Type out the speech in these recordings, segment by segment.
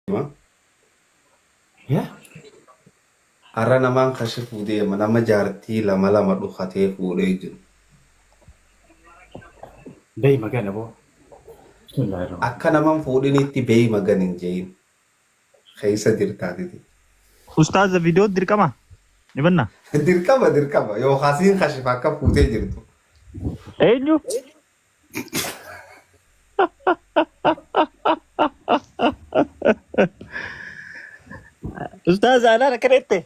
Ya, Har'a namaan kashe fuudhee nama jaartii lama lama dhukatee fuudhee jiru. bayi magana bo. Bismillahirrahmanirrahim. Akka namaan fuudhinitti beeyi magan hin jeeyin. Keessa dirtaatiti. Ustaaza video dirqama ni banna. Dirqama yookaasiin kashifa akka fuutee jirtu. Eenyu? Ustaaza anaan akkanatti.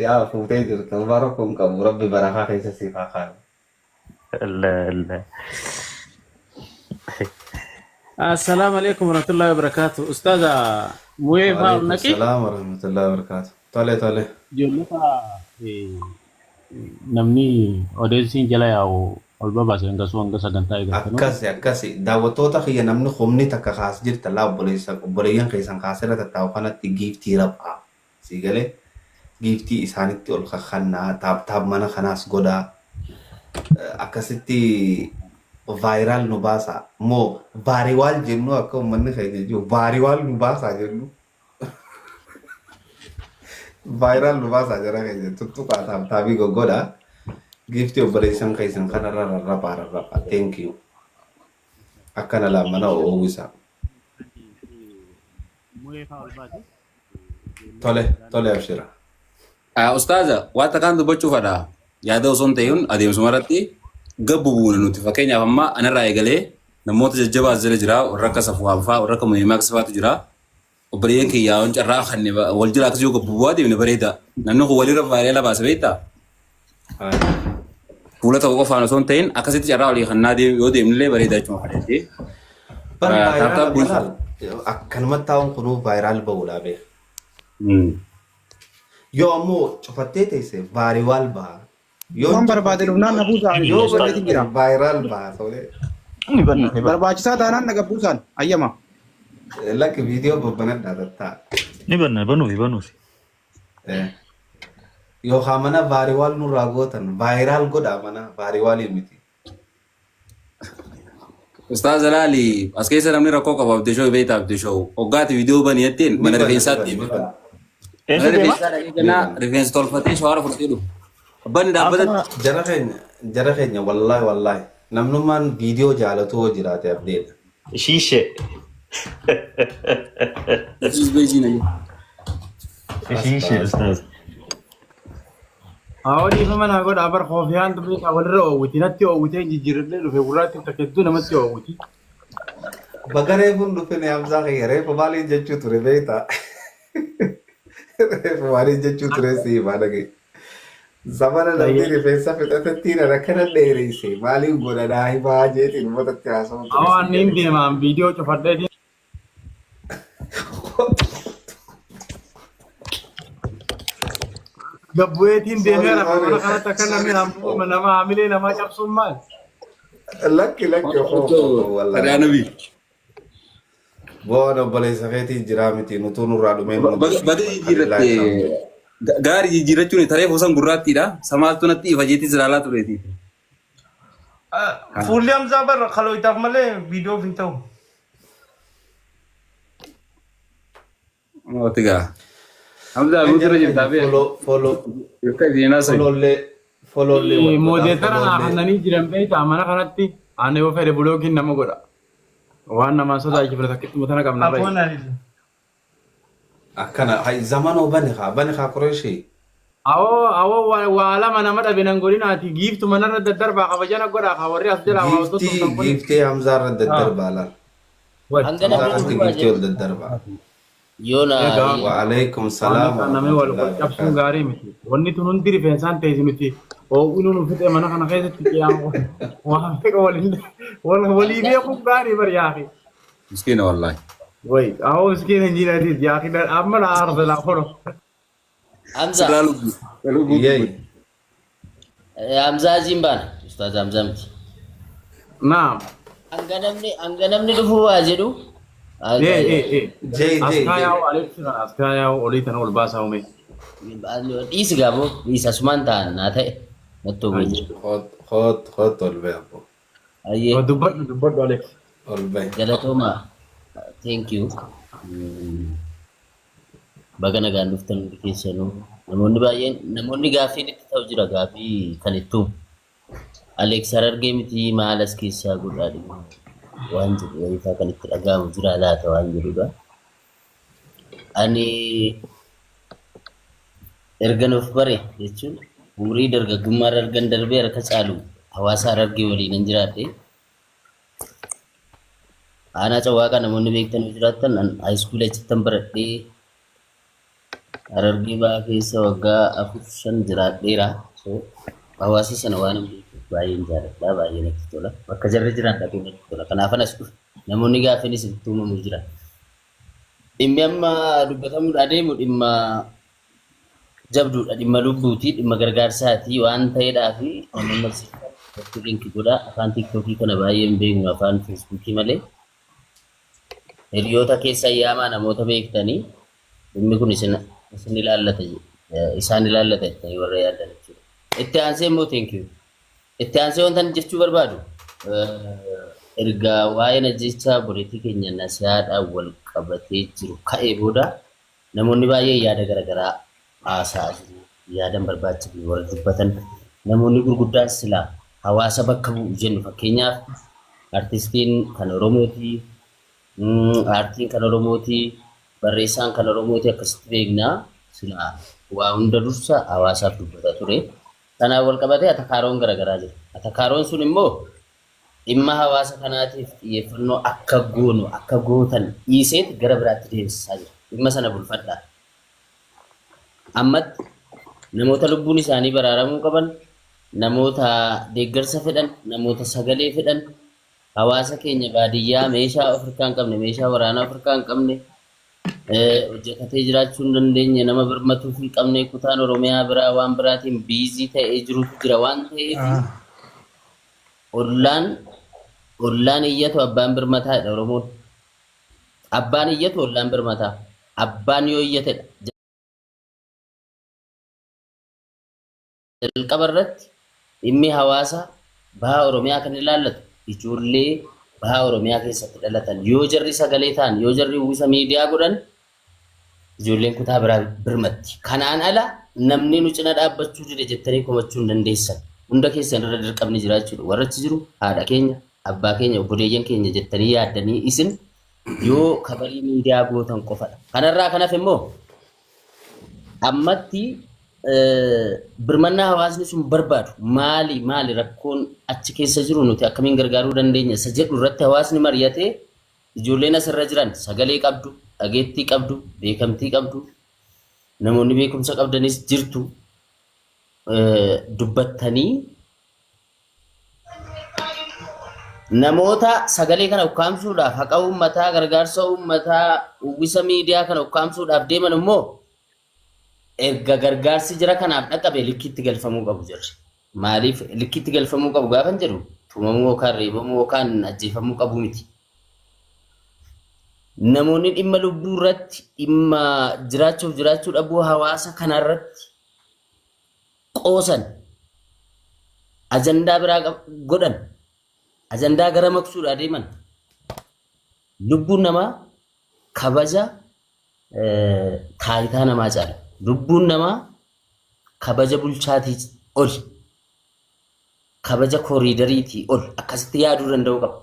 Yaa fuutee jirtu bara kun qabu rabbi barakaa keessa siif haa kaa'u. Allah. Assalamualaikum warahmatullahi wabarakatuh. Ustaza muye fa naki? Waalaikumsalam warahmatullahi wabarakatuh. Tole. Jonnata namni odeessiin jala yaa'u ol babaase hanga sagantaa eegaltanu. Akkasi daawwattoota kiyya namni humni takka kaas jirta laa obboleeyyan keessan kaasirra tattaa'u kanatti giiftii rab'aa. Sii galee giiftii isaanitti ol kakannaa taap mana kanaas godhaa. Akkasitti vaayiraal nu baasa moo vaariwaal jennu akka uummanni keenya jiru vaariwaal nu baasaa jennu vaayiraal nu baasaa jira keenya tuttuqaa taabii goggodha giiftii obboleessan keessan kanarra rarrapaa thank you akkana lammana oowwisa tole abshira. Ustaaza wanta kan dubbachuu fadha yaada osoo hin ta'in adeemsuma irratti gabbu buuna nuti fakkeenyaaf amma anarraa eegalee namoota jajjabaa as jala jira warra akka safuwaafaa warra akka muhiimaa akka safaatu jira obboleeyyan kiyyaa waan carraa kan wal jira akkasii gabbu bu'aa deemne bareeda namni kun walirra vaayirala baasa beektaa fuula ta'uu qofaan osoo hin ta'in akkasitti carraa walii kan yoo deemnillee bareeda jechuudha fadheetti. Akkanumatti taa'uun kunuu vaayiraal ba'uudhaa beeka. Yoo ammoo cufattee teesse vaariwaal baha. Waan barbaade dhufnaan na buusaan yoo barbaade jira. Vaayiraal baha solee. Barbaachisaa taanaan na gabbuusaan ayyama. Lakki viidiyoo babbanadhaa tattaa. Ni banuufi. Yookaan mana vaariwaal nurraa gootan vaayiraal godhaa mana vaariwaalii miti. Ustaaza laali as keessa namni rakkoo qaba abdii shoo beektaa abdii shoo hoggaati viidiyoo banii jettiin mana rifeensaatti. Rifeensa tolfatee shawara fudhatee dhufu. Abbaan dhaabbata jara keenya wallaahi namnummaan viidiyoo jaalatu hoo jiraate abdeedha. Shiishe. Shiishe ustaaza. Awali fa mana godha bar khoofiyaan dubbi walirra oowwiti natti oowwitee jijjiirrillee dhufe gurraatti takkeettuu namatti oowwiti. Bagaree kun dhufe ne amsaa keeyaree maaliin jechuu ture beektaa. Maaliin jechuu ture si maadage. Zamana namni rifeensa fixatettiin rakkana dheereyse maaliin godhadhaa himaa jeetiin uummatatti haasa'u. Awaan niin deemaan viidiyoo cufadheetiin. Gabbu'eetiin deemee lafa mana kanatti akka namni nama haamilee namaa cabsuun maal? Lakki Fadhaa nabii. Boona obboleessa keetiin jiraa miti nutuu nurraa dhumee Badee jijjiirratte gaarii jijjiirrachuun taree bosan gurraattiidha. Samaaltu natti ifa jeetti ilaalaa tureeti. Fuulli Hamzaa bara kalooyitaaf malee viidiyoof hin ta'u. Ooti gaa. Hamzaa guutirra jirtaa bee. Yookaan seenaa sa'i. Folollee Moodeetara naafannanii jiran beektaa mana kanatti aannan yoo fedhe bulookiin nama godha. Waan namaa sodaachifatu takkitti mutana qabna bahe. akkana zamanoo bane haa Qureeshii. Awoo waa lama nama dhabe nan godhinaati giiftu manarra daddarbaa kabajana godhaa kaa warri as jala waa otoo Giiftee Hamzaarra daddarbaa laal. Hamzaarratti giiftee ol daddarbaa. Waalaikum salaam. Namni wal cabsuun gaarii miti. Wanni tun hundi rifeensaan teessi miti. Oowwiin nu fixee mana kana keessatti qiyaamu. Waan fedha walii beekuuf gaarii bari yaaqi. Miskiina wallaahi. Wai, awoo miskiina hin jiinatis yaaqi amma na aarsa laa kono. Hamza. Yeey. Hamza Zimbaan. Ustaz Hamza miti. Naam. Hanga namni dhufuu waa jedhu. Askaa yaa'u olii tana ol baasaa uume. Dhiisi gaaboo dhiisa sumaan ta'an naa ta'e. Nattoo wayyi. Hoot ol bee abbo. Ayyee. Dubbadhu Alex. Ol bee. Galatooma. Thank you. Baga nagaan dhuftan hundi keessanuu namoonni baay'een namoonni gaaffiin itti ta'u jira gaaffii kan ittuu Aleeks Harargee miti maal as keessaa godhaa dhibu waan jedhu wayitaa kan itti dhaga'amu jira laata waan jedhudha. Ani ergan of bare jechuun umurii dargaggummaa dargan darbee harka caalu hawaasa Harargee waliin hin jiraadhe. Aanaa Cawwaaqaa namoonni beektan jiraattan haayiskuulii achittan baradhee Harargee ba'aa keessa waggaa 4-5 jiraadheera. So hawaasa sana waan baay'een jaalladha baay'ee natti tola. Bakka jarri jiran dhaqee natti tola. Kanaafan as dhufe namoonni gaaffiinis itti uumamu jira. Dhimmi amma dubbatamuudha adeemu dhimma jabduudha dhimma lubbuuti dhimma gargaarsaati waan ta'eedhaa fi namoonni marsiifatu linkii godha afaan tiiktookii kana baay'een beeknu afaan feesbuukii malee hiriyoota keessa yaamaa namoota beektanii dhimmi kun isin ilaallata isaan ilaallata jettanii warra yaadan jechuudha. Itti aansee immoo thank you. Itti aansee wanta jechuu barbaadu ergaa waa'ee ajjechaa boleettii keenya nasihaadhaan wal qabatee jiru ka'ee booda namoonni baay'ee yaada garaagaraa haasaa jiru. Yaadan barbaachifne warra dubbatan namoonni gurguddaan silaa hawaasa bakka bu'u jennu fakkeenyaaf artistiin kan Oromooti, aartiin kan Oromooti, barreessaan kan Oromooti akkasitti beeknaa silaa waa hunda dursa hawaasaaf dubbata ture. Kanaaf wal qabatee atakaaroon garaagaraa jira. Atakaaroon sun immoo dhimma hawaasa kanaatiif xiyyeeffannoo akka goonu akka gootan dhiiseet gara biraatti deemsisaa jira. Dhimma sana bulfadhaa. Ammatti namoota lubbuun isaanii baraaramuu qaban, namoota deeggarsa fedhan, namoota sagalee fedhan, hawaasa keenya baadiyyaa meeshaa Afrikaa hin qabne, meeshaa waraanaa Afrikaa hin qabne, hojjetatee jiraachuu hin dandeenye, nama birmatuu hin qabne, kutaan Oromiyaa biraa waan biraatiin biizii ta'ee jirutu jira waan ta'eef ollaan iyyatu abbaan birmataadha Oromoon. Abbaan iyyatu ollaan birmataa. Abbaan yoo iyyatedha. Jalqaba irratti dhimmi hawaasa baha Oromiyaa kan ilaallatu ijoollee baha Oromiyaa keessatti dhalatan yoo jarri sagalee ta'an yoo jarri uwwisa miidiyaa godhan ijoolleen kutaa biraa birmatti. Kanaan ala namni nu cina dhaabbachuu dide jettanii komachuu hin dandeessan. Hunda keessan irra dirqamni jiraachuudha. Warra achi jiru haadha keenya, abbaa keenya, obboleeyyan keenya jettanii yaaddanii isin yoo kabarii miidiyaa gootan qofadha. Kanarraa kanaaf immoo ammatti birmannaa hawaasni sun barbaadu maali rakkoon achi keessa jiru nuti akkamiin gargaaruu dandeenya isa jedhu irratti hawaasni mari'atee ijoolleen asirra jiran sagalee qabdu, dhageettii qabdu, beekamtii qabdu, namoonni beekumsa qabdanis jirtu dubbattanii namoota sagalee kana ukkaamsuudhaaf haqa uummataa gargaarsa uummataa uwwisa miidiyaa kana ukkaamsuudhaaf deeman immoo erga gargaarsi jira kanaaf dhaqqabe likkitti galfamuu qabu jirri. Maaliif likkitti galfamuu qabu gaafan jedhu tumamuu yookaan reebamuu yookaan ajjeefamuu qabu miti. Namoonni dhimma lubbuu irratti dhimma jiraachuu dhabuu hawaasa kanarratti qoosan ajandaa biraa godhan ajandaa gara maqsuudhaa deeman lubbuun namaa kabaja taayitaa namaa caala. Lubbuun namaa kabaja bulchaatii ol kabaja kooriidariitii ol akkasitti yaaduu danda'u qaba.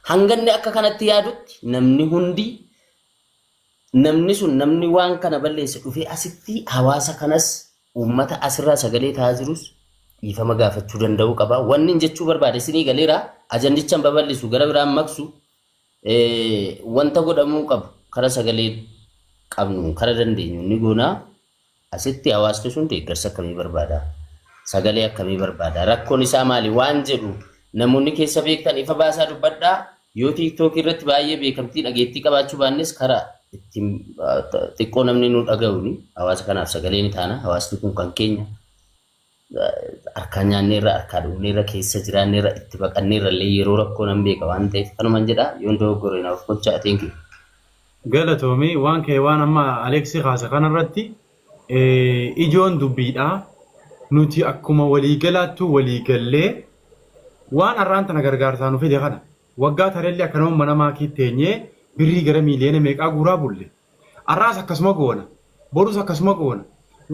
Hanganni akka kanatti yaadutti namni waan kana balleesse dhufee asitti hawaasa kanas uummata asirraa sagalee ta'aa jirus dhiifama gaafachuu danda'u qaba. Wanni jechuu barbaade isinii galeera ajandichaan babal'isu gara biraan maqsu wanta godhamuu qabu kara sagalee qabnu kara dandeenyu ni goonaa. Asitti hawaasni sun deeggarsa akkamii barbaada? Sagalee akkamii barbaada? Rakkoon isaa maali? Waan jedhu namoonni keessa beektan ifa baasaa dubbadhaa. Yoo tiiktookii irratti baay'ee beekamtii dhageettii qabaachuu baannes karaa ittiin xiqqoo namni nu dhaga'uuni hawaasa kanaaf sagalee ni taana. Hawaasni kun kan keenya harkaan nyaanneerra, harkaan dhugneerra, keessa jiraanneerra, itti baqanneerra illee yeroo rakkoo nan beeka waan ta'eef kanuman jedha. Yoon dogoggore naaf gochaa teenki. Galatoomii waan kee waan amma Aleeksii kaase kanarratti ijoon dubbiidha. Nuti akkuma waliigalaattu waliigallee waan arraan tana gargaarsaa nu fide kana waggaa tarelli akkanuma mana maakii teenyee birrii gara miiliyoona meeqaa guuraa bulle. Arraas akkasuma goona. Borus akkasuma goona.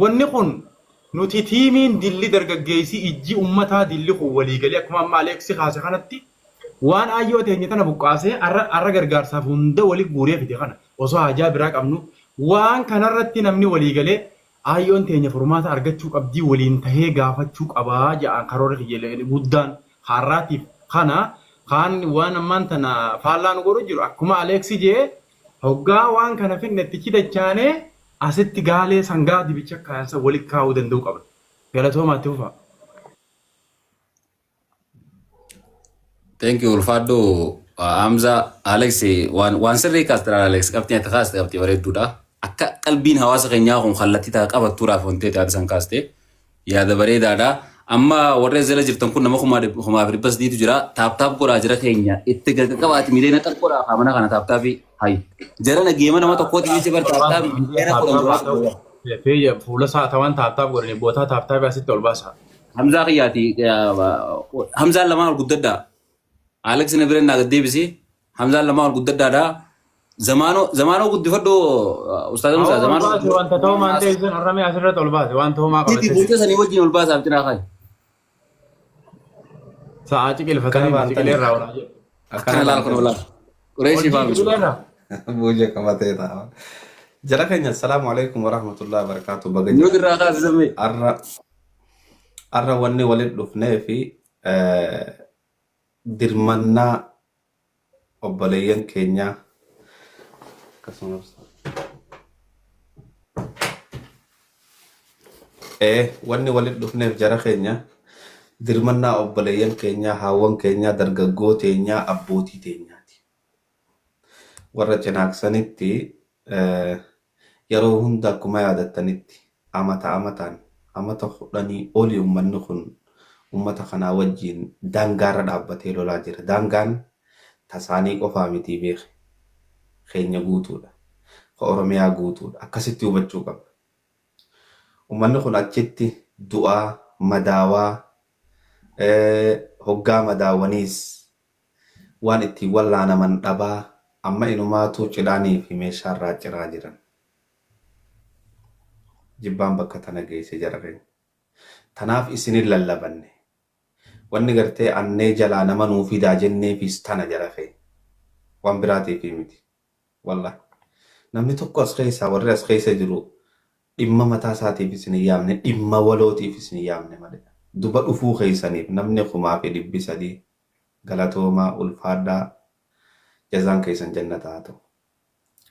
Wanni kun nuti tiimiin dilli dargaggeessii ijji ummataa dilli kun waliigalee akkuma amma Aleeksi kaase kanatti waan ayyoo teenye tana buqqaasee arra gargaarsaaf hunda walii guuree fide kana osoo hajaa biraa qabnu waan kanarratti namni waliigalee ayyoon teenya furmaata argachuu qabdii waliin tahee gaafachuu qabaa jedhan karoora guddaan har'aatiif kana kaan waan ammaan tana faallaan godhu jiru akkuma Aleeksi jee hoggaa waan kana finnetti dachaanee asitti gaalee sangaa dibicha kaayasa walitti kaa'uu danda'u qaba. Galatoomaatti fufaa. Thank you ulfaadho Hamza Alex waan sirrii kaastira Alex qabxii ati kaaste qabxii bareedduudha. Akka qalbiin hawaasa keenyaa kun kallattii ta'a qabattuudhaaf wanti taate san kaaste yaada bareedaadha. Amma warreen zela jirtan kun nama kumaaf dhibbas diitu jira. Taaptaap godhaa jira keenya itti qabaati miidiyaa xaqqoodhaaf amana kana taaptaafi hayi. Jara nageema nama tokkooti jechi bar taaptaaf miidiyaa Feeyya fuula saatawan taaptaaf godhanii bootaa taaptaaf asitti ol baasa. Hamzaa kiyyaati Hamzaan lamaan ol guddaddaa. Alex na biren naga debisi Hamza lama ol guddaddaadha zamano guddifadho ustaad Musa zamano wanta ta'u maante isin harrame asirratti ol baase waan ta'u maa qabate buute sanii wajjin ol baasa abtina kai sa'a ciqilfatanii ciqilee irraa olaa jedhu akkana laal kun olaa qureeshi faamu Buja qabatee ta'a. Jara keenya assalaamu alaikum warahmatullahi wabarakatuh. Baga yoo dirraa kaasisame arra wanni walitti dhufnee fi dirmannaa obboleeyyan keenyaa akkasumas wanni walitti dhufneef jara keenya dirmannaa obboleeyyan keenyaa haawwan keenyaa dargaggoo teenyaa abbootii teenyaati. Warra cinaaksanitti yeroo hunda akkuma yaadattanitti amataan amata 10 olii ummanni kun ummata kanaa wajjin daangaarra dhaabbatee lolaa jira. Daangaan tasaanii qofaa miti beeke. Keenya guutuudha. Ka Oromiyaa guutuudha. Akkasitti hubachuu qaba. Ummanni kun achitti du'aa, madaawaa, hoggaa madaawaniis waan ittiin wallaanaman dhabaa amma inumaatu cidhaanii fi meeshaarraa ciraa jiran. Jibbaan bakka tana geesse jara keenya. Tanaaf isinin lallabanne. Wanni gartee annee jalaa nama nuu fidaa jenneefis tana jara fe'e. Waan biraatiif miti. Wallah. Namni tokko as keessaa warri as keessa jiru dhimma mataa isaatiif isin hin yaamne dhimma walootiif isin hin yaamne malee. Duba dhufuu keessaniif namni 1300 galatoomaa ulfaadhaa jazaan keessan jannataa haa ta'u.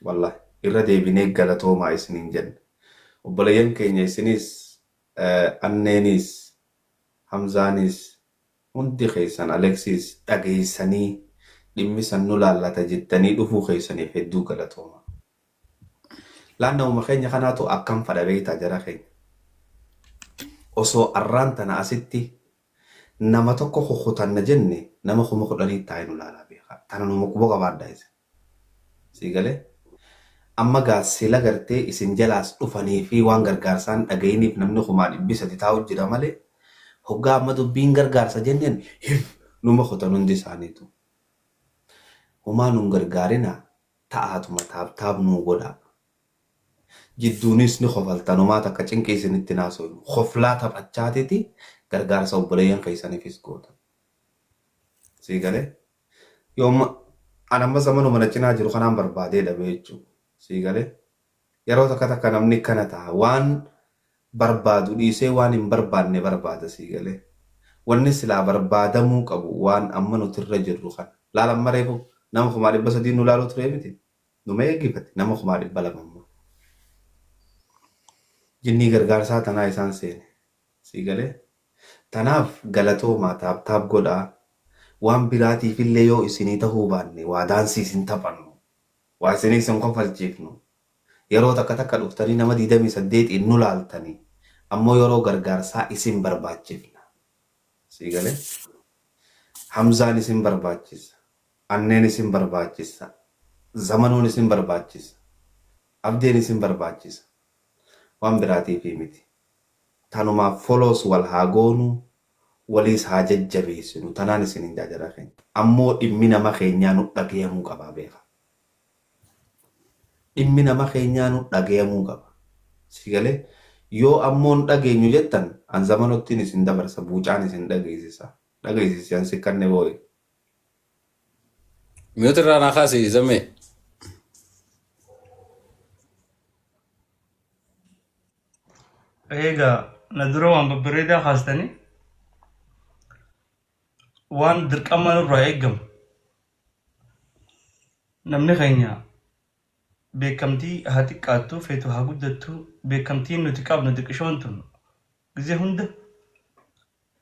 Wallah. Irra deebinee galatoomaa isiniin jenna. Obboleeyyan keenya isinis anneenis Hamzaanis hundi keessan Alexis dhageessanii dhimmi san nu laallata jettanii dhufuu keessaniif hedduu galatooma. Laanna'uma keenya kanaatu akkam fadha beektaa jara keenya. Osoo arraan tana asitti nama tokko kukutanna jenne nama 10,000 taa'ee nu laalaa beekaa. Tana numa quba qabaaddaa isa. Sii galee? Amma gaasila gartee isin jalaas dhufanii fi waan gargaarsaan dhagayiniif namni 300 taa'u jira malee hoggaa amma dubbiin gargaarsa jenneen numa kutan hundi isaaniitu. Humaa nun gargaarina ta'aatuma taaptaap nuu godhaa. Jidduunis ni kofaltanumaa takka cinqii isinitti naasoinu. Koflaa taphachaatiti gargaarsa obboleeyyan keessaniifis gootan. Sii galee? Yooma anamma zamanuma na cinaa jiru kanaan barbaadee dhabe jechuudha. Sii galee? Yeroo takka namni kana ta'a waan barbaadu dhiisee waan hin barbaanne barbaada sii galee. Wanni silaa barbaadamuu qabu waan amma nutirra jirru kana. Laalan mareefu nama 300 nu laaluu ture miti. Numa eeggifate nama 200 ammoo. Jinnii gargaarsaa tanaa isaan seene. Sii galee? Tanaaf galatoomaa taaptaap godhaa. Waan biraatiif illee yoo isinii tahuu baanne waa daansii isin taphannu. Waa isinii isin kofalchiifnu. Yeroo takka dhuftanii nama 28 nu laaltanii ammoo yeroo gargaarsaa isin barbaachifna. Sii galee? Hamzaan isin barbaachisa. Anneen isin barbaachisa. Zamanuun isin barbaachisa. Abdeen isin barbaachisa. Waan biraatiif miti. Tanumaaf foloos wal haa goonu waliis haa jajjabeessinu. Tanaan isin hin jaajara keenya. Ammoo dhimmi nama keenyaa nu dhagayamuu qabaa beeka. dhimmi nama keenyaanu dhagayamuu qaba. Si galee yoo ammoon dhageenyu jettan an zamanottiin isin dabarsa buucaan isin dhageessisa. Dhageessisi si kanne booye. Miyoota irraa naa kaasee zammee. Egaa na dura waan babbareedaa kaastanii waan dirqama nurraa eeggamu namni keenya beekamtii haa xiqqaattuu feetu haa guddattuu beekamtiin nuti qabnu xiqqishoon tun gisee hunda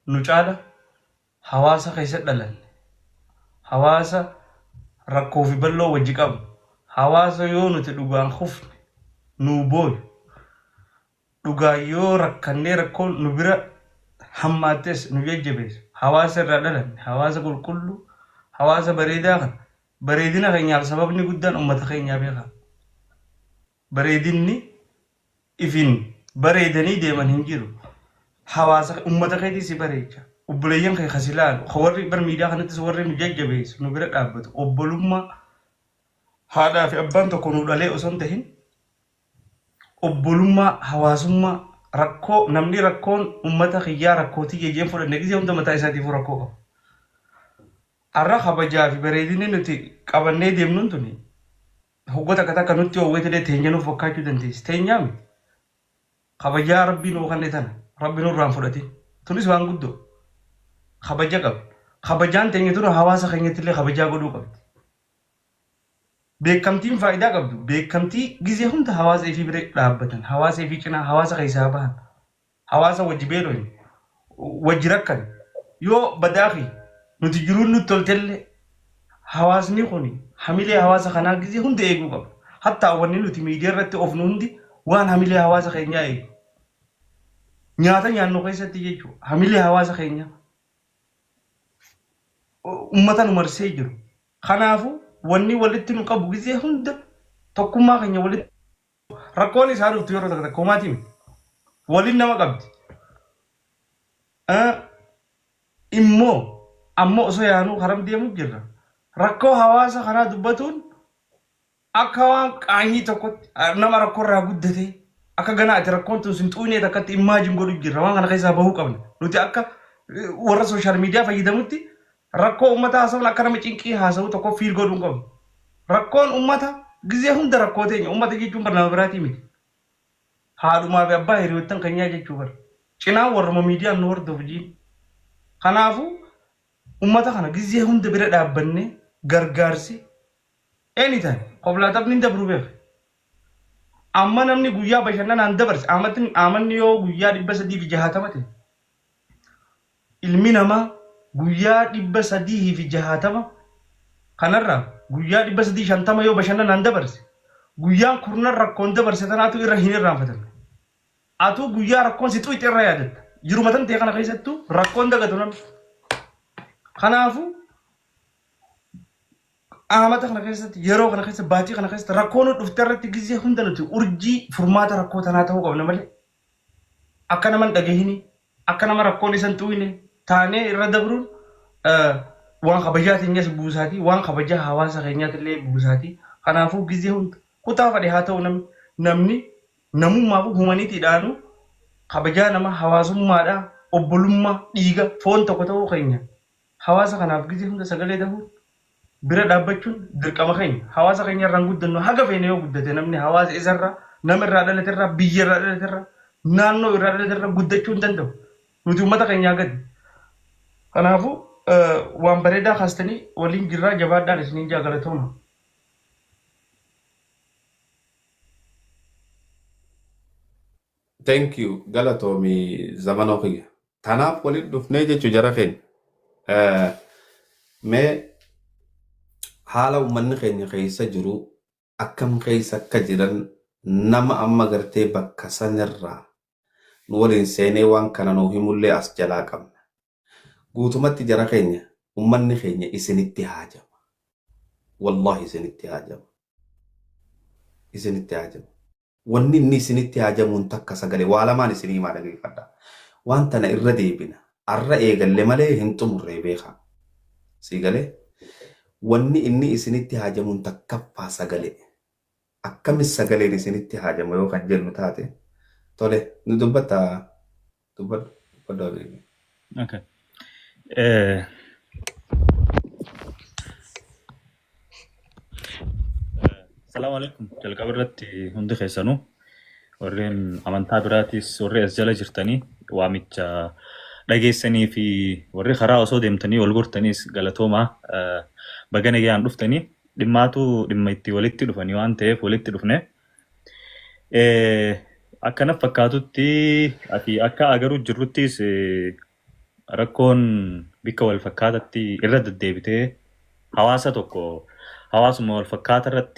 nu caala hawaasa keessa dhalanne hawaasa rakkoo fi bal'oo wajji qabnu hawaasa yoo nuti dhugaan hufne nuu booyu dhugaa yoo rakkannee rakkoon nu bira hammaattes nu jajjabeessu hawaasa irraa dhalanne hawaasa qulqulluu hawaasa bareedaa kan bareedina keenyaaf sababni guddaan uummata keenyaa beekaa bareedinni ifin bareedanii deeman hin jiru hawaasa uummata keetii si bareecha obboleeyyan kee kasilaan warri bar miidiyaa kanattis warri nu jajjabeessu nu bira dhaabbatu obbolummaa haadhaa fi abbaan tokko nu dhalee osoo hin tahin obbolummaa hawaasummaa rakkoo namni rakkoon uummata kiyyaa rakkootii jeejeen fudhanne gisee hunda mataa isaatiif rakkoo qabu. Arra kabajaa fi bareedinni nuti qabannee deemnuun tuni hoggota akka takka nutti hoowwete teenya nuuf fakkaachuu dandeessi. Teenyaa miti. Kabajaa rabbiin nuu kanne tana rabbiin nurraan fudhatin. Tunis waan guddoo kabaja qabdu. Kabajaan teenya tun hawaasa keenyatti illee kabajaa godhuu qabdi. Beekamtiin faayidaa qabdu. Beekamtii gisee hunda hawaasa ifii bira dhaabbatan. Hawaasa ifii cinaa hawaasa keessaa bahan. Hawaasa wajji beeloon wajji rakkan. Yoo badaaqi nuti jiruun nutti toltelle hawaasni kun hamilee hawaasa kanaa gisee hunda eeguu qaba. Hattaa wanni nuti miidiyaa irratti ofnu hundi waan hamilee hawaasa keenyaa eegu. Nyaata nyaannu keessatti jechuudha. Hamilee hawaasa keenyaa. Uummata nu marsee jiru. Kanaafuu wanni walitti nu qabu gisee hunda tokkummaa keenya walitti rakkoon isaa dhuftu yeroo takka takka homaatiin waliin nama qabdi. Immoo ammoo osoo yaanuu haram deemuu jirra. Rakkoo hawaasa kanaa dubbatuun akka waan qaanyii tokkotti nama rakkoo irraa guddatee akka ganaati rakkoon tun sin xuunee takkatti imaajin godhu jirra. Waan kana keessaa bahuu qabna. Nuti akka warra sooshaal miidiyaa fayyadamutti rakkoo uummata haasawuun akka nama cinqii haasawuu tokko fiil godhuun qabu. Rakkoon uummata gisee hunda rakkoo teenya uummata jechuun barnama biraatii miti. Haadhumaa fi abbaa hiriyoottan keenyaa jechuu bara. Cinaan warruma miidiyaan nu hordofu jiin. Kanaafuu uummata kana gisee hunda bira dhaabbannee gargaarsi anytime koblaatabni hin dabru beeku. Amma namni guyyaa bashannanaan dabarse amanni yoo guyyaa 360 ta'e ilmi namaa guyyaa 360 kanarraa guyyaa 350 yoo bashannanaan dabarse guyyaan kurnan rakkoon dabarse tanaatu irra hin irraanfatan. Atu guyyaa rakkoon si xuuxi irra yaadatta. Jiruma tan ta'e kana keessattuu rakkoon dagatu namni. Kanaafuu amata kana keessatti yeroo kana keessa baatii kana keessatti rakkoon dhufte irratti gisee hunda nuti urjii furmaata rakkoo tanaa ta'uu qabna malee akka naman dhagahini akka nama rakkoon isan xuuxine taanee irra dabruun waan kabajaa teenyas buusaatii waan kabajaa hawaasa keenyaatillee buusaatii. Kanaafuu gisee hunda kutaa fadhe haa ta'u namni namummaa fi humaniitiidhaanu kabajaa nama hawaasummaadhaa obbolummaa dhiiga foon tokko ta'uu keenya hawaasa kanaaf gisee hunda sagalee ta'uu bira dhaabbachuun dirqama keenya hawaasa keenya irraan guddannu haga feene yoo guddate namni hawaasa isarraa nama irraa dhalaterraa biyya irraa dhalaterraa naannoo irraa dhalaterraa guddachuu hin danda'u. Nuti uummata keenyaa gadi. Kanaafuu waan bareedaa kaastanii waliin jirraa jabaadhaan isiniin jaagalatooma. Thank you. Galatoomii zamanoo kiyya. Tanaaf waliin dhufnee jechuu jara keenya. Mee haala uummanni keenya keessa jiru akkam keessa akka jiran nama amma gartee bakka sanirraa nu waliin seenee waan kana nuu himullee as jalaa qabna. Guutumatti jara keenya uummanni keenya isinitti haajama. Wallahi isinitti haajama. Isinitti haajama. Wanni inni isinitti haajamuun takka sagalee waa lamaan isinii maa dhageeffadha. Waan tana irra deebina. Arra eegalle malee hin xumurree beekaa. Sii galee wanni inni isinitti haajamuun takkaffaa sagalee akkamis sagaleen isinitti haajama yoo kan jennu taate tole nu dubbadhu. Okay. Assalamu alaikum. Jalqaba irratti hundi keessanuu warreen amantaa biraatis warri as jala jirtanii waamicha dhageessanii fi warri karaa osoo deemtanii wal gortaniis galatoomaa baga nagaan dhuftanii dhimma itti walitti dhufanii waan ta'eef walitti dhufne. Akkana fakkaatutti ati akka agaruu jirruttis rakkoon bikka wal fakkaatatti irra deddeebitee hawaasuma wal fakkaata irratti